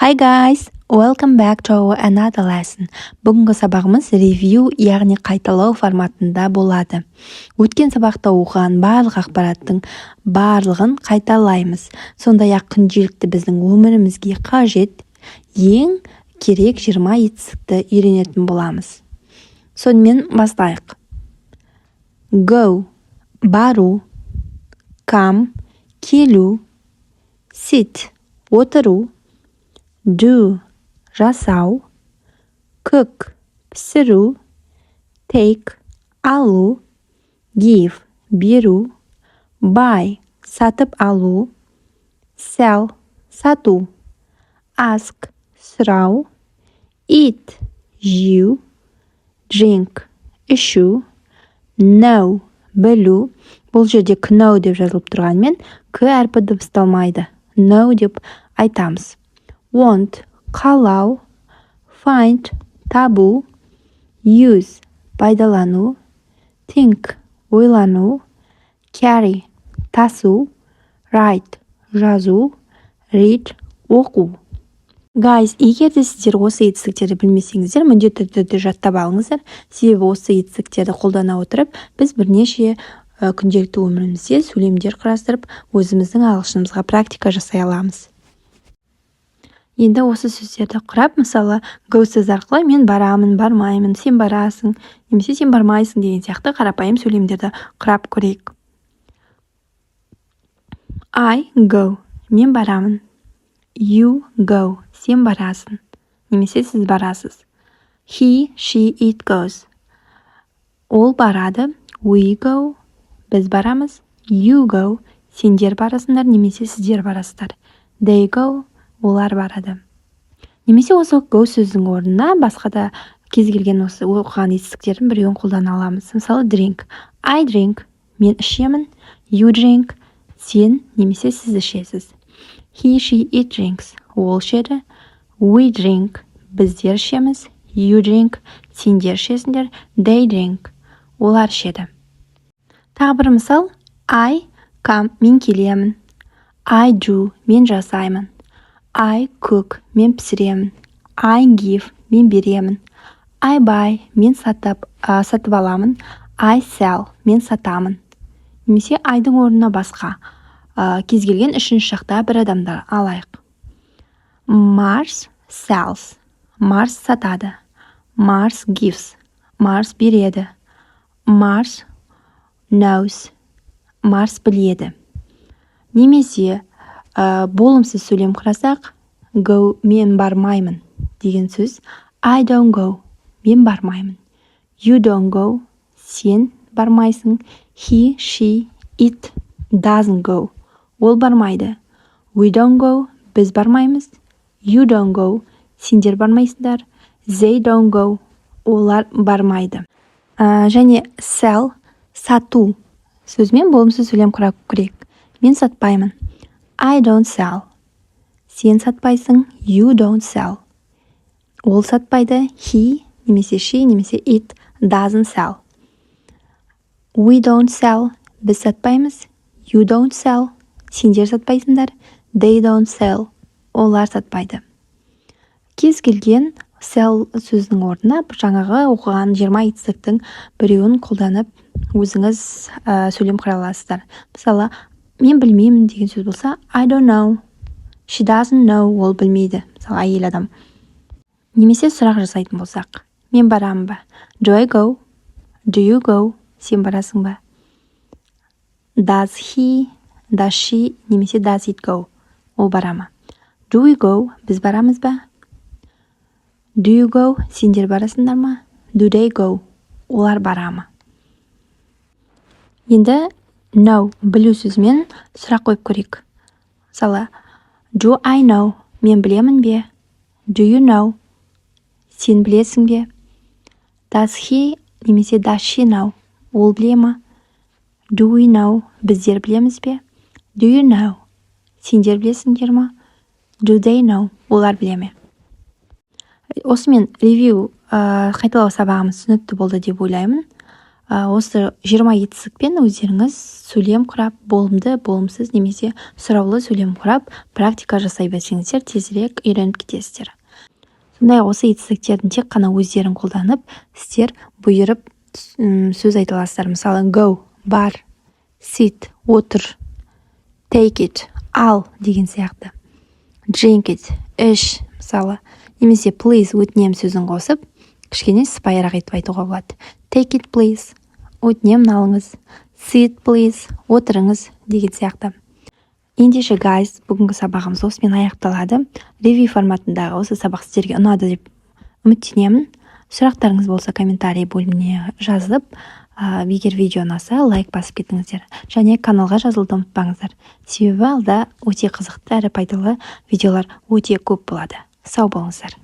Hi guys, welcome back to our another lesson. Бүгінгі сабағымыз ревью, яғни қайталау форматында болады. Өткен сабақта оқыған барлық ақпараттың барлығын қайталаймыз. Сондай-ақ күнделікті біздің өмірімізге қажет ең керек 20 етістікті үйренетін боламыз. Сонымен бастайық. Go, бару, come, келу, sit, отыру, do, жасау, cook, пісіру, take, алу, give, беру, buy, сатып алу, sell, сату, ask, сұрау, eat, жеу, drink, ішу, know, білу. Бұл жерде know деп жазылып тұрғанмен к әрпі дыбысталмайды. Know деп айтамыз. Want, қалау, find, табу, use, пайдалану, think, ойлану, carry, тасу, write, жазу, read, оқу. Guys, егер де сіздер осы етістіктерді білмесеңіздер, міндетті түрде жаттап алыңыздар. Себебі осы етістіктерді қолдана отырып, біз бірнеше күнделікті өмірімізде сөйлемдер құрастырып, өзіміздің ағылшынымызға практика жасай аламыз. Енді осы сөздерді құрап, мысалы, go сөз арқылы мен барамын, бармаймын, сен барасың, немесе сен бармайсың деген сияқты қарапайым сөйлемдерді құрап көрейік. I go, мен барамын. You go, сен барасың, немесе сіз барасыз. He, she, it goes. Ол барады. We go, біз барамыз. You go, сендер барасыңдар, немесе сіздер барасыздар. They go, олар барады. Немесе осы go сөздің орнына басқа да кез келген осы оқыған етістіктердің біреуін қолдана аламыз. Мысалы, drink. I drink, мен ішемін. You drink, сен немесе сіз ішесіз. He, she, it drinks. Ол ішеді. We drink, біздер ішеміз. You drink, сендер ішесіңдер. They drink, олар ішеді. Тағы бір мысал. I come, мен келемін. I do, мен жасаймын. I cook, мен пісіремін. I give, мен беремін. I buy, мен сатып аламын. I sell, мен сатамын. Немесе айдың орнына басқа кез келген үшінші шақта бір адамдар алайық. Mars sells, Марс сатады. Mars gives, Марс береді. Mars knows, Марс біледі. Немесе болымсыз сөйлем құрасақ, go, мен бармаймын деген сөз. I don't go, мен бармаймын. You don't go, сен бармайсың. He, she, it doesn't go, ол бармайды. We don't go, біз бармаймыз. You don't go, сендер бармайсыңдар. They don't go, олар бармайды. Және sell, сату сөзмен болымсыз сөйлем құрап көрейік. Мен сатпаймын. I don't sell, сен сатпайсың. You don't sell, ол сатпайды. He, немесе she, немесе it doesn't sell. We don't sell, біз сатпаймыз. You don't sell, сендер сатпайсыңдар. They don't sell, олар сатпайды. Кез келген sell сөзінің орнына жаңағы оқыған 20 етістіктің біреуін қолданып өзіңіз сөйлем құра аласыздар. Мысалы, мен білмеймін деген сөз болса, I don't know. She doesn't know, ол білмейді. Мысалы, әйел адам. Немесе сұрақ жасайтын болсақ, мен барамын ба? Do I go? Do you go? Сен барасың ба? Does he, does she, немесе does it go? Ол барама. Do we go? Біз барамыз ба? Do you go? Сендер барасыңдар ма? Do they go? Олар барама. Енді know, білу сөзімен сұрақ қойып көрейік. Мысалы, do I know? Мен білемін бе? Do you know? Сен білесің бе? Does he, немесе does she know? Ол біле ма? Do we know? Біздер білеміз бе? Do you know? Сендер білесіңдер ма? Do they know? Олар біле ме? Осымен ревью қайталау сабағымыз түсінікті болды деп ойлаймын. Осы 20 етістікпен өздеріңіз сөйлем құрап, болымды, болымсыз немесе сұраулы сөйлем құрап, практика жасай берсеңіздер, тезірек үйреніп кетесіздер. Сондай осы етістіктердің тек қана өздерін қолданып, сіздер бұйырып сөз айта аласыздар. Мысалы, go, бар, sit, отыр, take it, ал деген сияқты. Drink it, іш, мысалы, немесе please, өтінем сөзін қосып, кішкене сыпайырақ етіп айтуға болады. Take it, please, өтінем алыңыз. Sit, please, отырыңыз деген сияқты. Ендеше, guys, бүгінгі сабағымыз осымен аяқталады. Ревью форматындағы осы сабақ сіздерге ұнады деп үміттенемін. Сұрақтарыңыз болса комментарий бөліміне жазып, егер видео ұнаса, лайк басып кетіңіздер. Және каналға жазылуды ұмытпаңыздар. Себебі алда өте қызықты әрі пайдалы видеолар өте көп болады. Сау болыңыздар.